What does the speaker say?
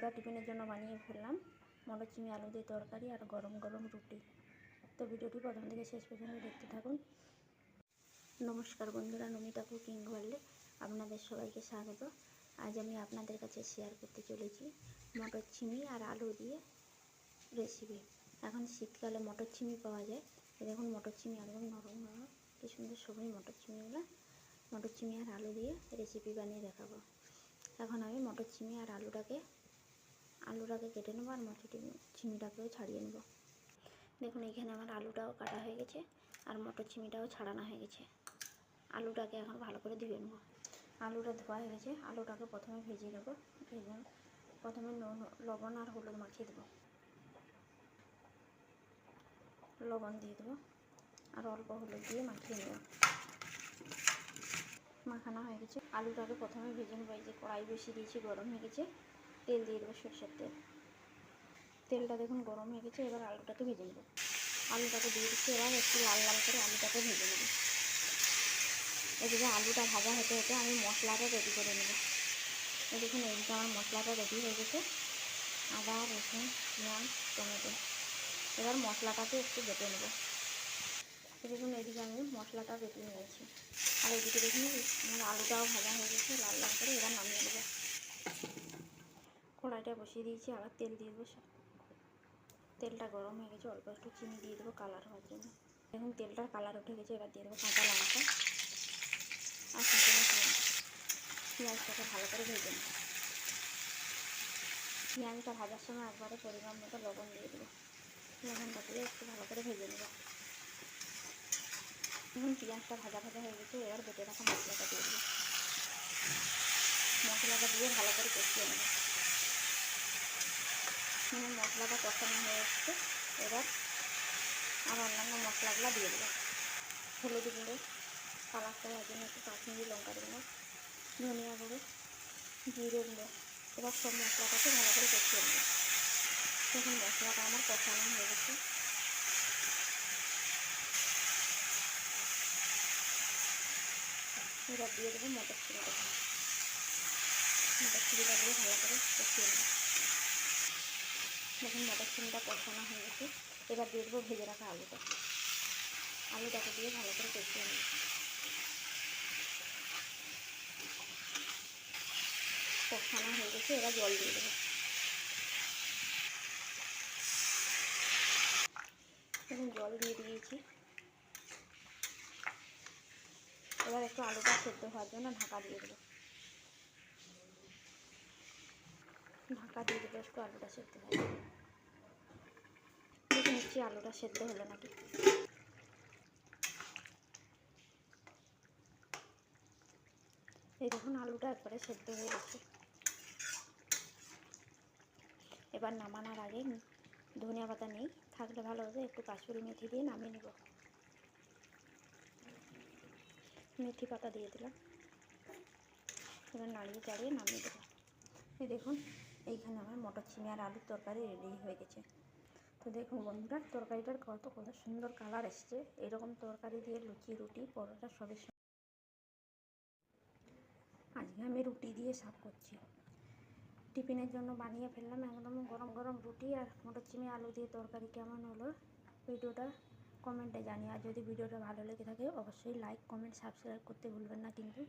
বন্ধুরা, টিফিনের জন্য বানিয়ে ফেললাম মটর চিংড়ি আলু দিয়ে তরকারি আর গরম গরম রুটি। তো ভিডিওটি প্রথম থেকে শেষ পর্যন্ত দেখতে থাকুন। নমস্কার বন্ধুরা, নমিতা কুকিং ওয়ার্ল্ডে আপনাদের সবাইকে স্বাগত। আজ আমি আপনাদের কাছে শেয়ার করতে চলেছি মটর চিংড়ি আর আলু দিয়ে রেসিপি। এখন শীতকালে মটর চিংড়ি পাওয়া যায়। দেখুন মটর চিংড়ি একদম নরম নরম, কি সুন্দর সবুজ মটর চিংড়িগুলো। মটর চিংড়ি আর আলু দিয়ে রেসিপি বানিয়ে দেখাবো। এখন আমি মটর চিংড়ি আর আলুটাকে কেটে নেবো আর মটর চিংড়িটাকেও ছাড়িয়ে নেব। দেখুন এইখানে আমার আলুটাও কাটা হয়ে গেছে আর মটর চিংড়িটাও ছাড়ানো হয়ে গেছে। আলুটাকে এখন ভালো করে ধুয়ে নেব। আলুটা ধোয়া হয়ে গেছে। আলুটাকে প্রথমে ভেজে নেব। প্রথমে লবণ আর হলুদ মাখিয়ে দেবো। লবণ দিয়ে দেবো আর অল্প হলুদ দিয়ে মাখিয়ে নেব। মাখানো হয়ে গেছে। আলুটাকে প্রথমে ভেজে নেবো। এই যে কড়াই বসিয়ে দিয়েছি, গরম হয়ে গেছে। তেল দিয়ে দেবো, সরষের তেল। তেলটা দেখুন গরম হয়ে গেছে। এবার আলুটাকে ভেজে নেব। আলুটাকে দিয়ে দিচ্ছি। এবার একটু লাল লাল করে আলুটাকে ভেজে নেব। এদিকে আলুটা ভাজা হতে হতে আমি মশলাটা রেডি করে নেব। দেখুন এইদিকে আমার মশলাটা রেডি হয়ে গেছে। আদা, রসুন, পেঁয়াজ, টমেটো। এবার মশলাটাকে একটু বেটে নেব। দেখুন এইদিকে আমি মশলাটা বেটে নিয়েছি। আর এদিকে দেখুন আমার আলুটাও ভাজা হয়ে গেছে লাল লাল করে। এবার নামিয়ে নেব। কড়াইটা বসিয়ে দিয়েছি। আবার তেল দিয়ে দেবো। তেলটা গরম হয়ে গেছে। অল্প একটু চিনি দিয়ে দেবো কালার হওয়ার জন্য। দেখুন তেলটার কালার উঠে গেছে। এবার দিয়ে দেবো কাঁচা লঙ্কা আর শুকনো পেঁয়াজটাকে ভালো করে ভেজে নেব। পেঁয়াজটা ভাজার সময় একবারে পরিমাণ মতো লবণ দিয়ে দেবো। লবণটা দিয়ে একটু ভালো করে ভেজে নেব। দেখুন পেঁয়াজটা ভাজা ভাজা হয়ে গেছে। এবার বেটে রাখা মশলাটা দিয়ে দেবো। মশলাটা দিয়ে ভালো করে কষিয়ে নেব। মশলাটা কষানো হয়ে এসছে। এবার আর অন্যান্য মশলাগুলো দিয়ে দেবো। হলুদ গুঁড়ো, কালারটা হওয়ার জন্য একটু কাশ্মীরি লঙ্কার গুঁড়ো, ধনিয়া গুঁড়ো, জিরে গুঁড়ো। এবার সব মশলাটাকে ভালো করে কষিয়ে নেব। দেখুন মশলাটা আমার কষানো হয়ে গেছে। এবার দিয়ে দেবো মটর চিংড়িটা। মটর চিংড়িটা দিয়ে ভালো করে কষিয়ে নেব। দেখুন মটর চিংড়িটা কষানো হয়ে গেছে। এবার দিয়ে দেবো ভেজে রাখা আলুটাকে দিয়ে ভালো করে কষিয়ে নেব। কষানো হয়ে গেছে। এবার জল দিয়ে দেবো। দেখুন জল দিয়ে দিয়েছি। এবার একটু আলুটা সেদ্ধ হওয়ার জন্য ঢাকা দিয়ে দেবো। ঢাকা দিয়ে দেবো একটু আলুটা সেদ্ধ হয়ে যাবে। দেখে নিচ্ছি আলুটা সেদ্ধ হলো নাকি। এই দেখুন আলুটা একবারে সেদ্ধ হয়ে গেছে। এবার নামানোর আগে ধনিয়া পাতা নেই, থাকলে ভালো হবে, একটু কাসুরি মেথি দিয়ে নামিয়ে নেব। মেথি পাতা দিয়ে দিলাম। এবার নাড়িয়ে চাড়িয়ে নামিয়ে দেবো। এই দেখুন এইখানে আমার মটর চিংড়ি আর আলুর তরকারি রেডি হয়ে গেছে। তো দেখুন বন্ধুরা, তরকারিটার কত সুন্দর কালার এসছে। এরকম তরকারি দিয়ে লুচি, রুটি, পরোটা সবের সঙ্গে আজকে আমি রুটি দিয়ে সার্ভ করছি। টিফিনের জন্য বানিয়ে ফেললাম একদম গরম গরম রুটি আর মটর চিংড়ি আলু দিয়ে তরকারি। কেমন হলো ভিডিওটা কমেন্টে জানিয়ে। আর যদি ভিডিওটা ভালো লেগে থাকে অবশ্যই লাইক, কমেন্ট, সাবস্ক্রাইব করতে ভুলবেন না কিন্তু।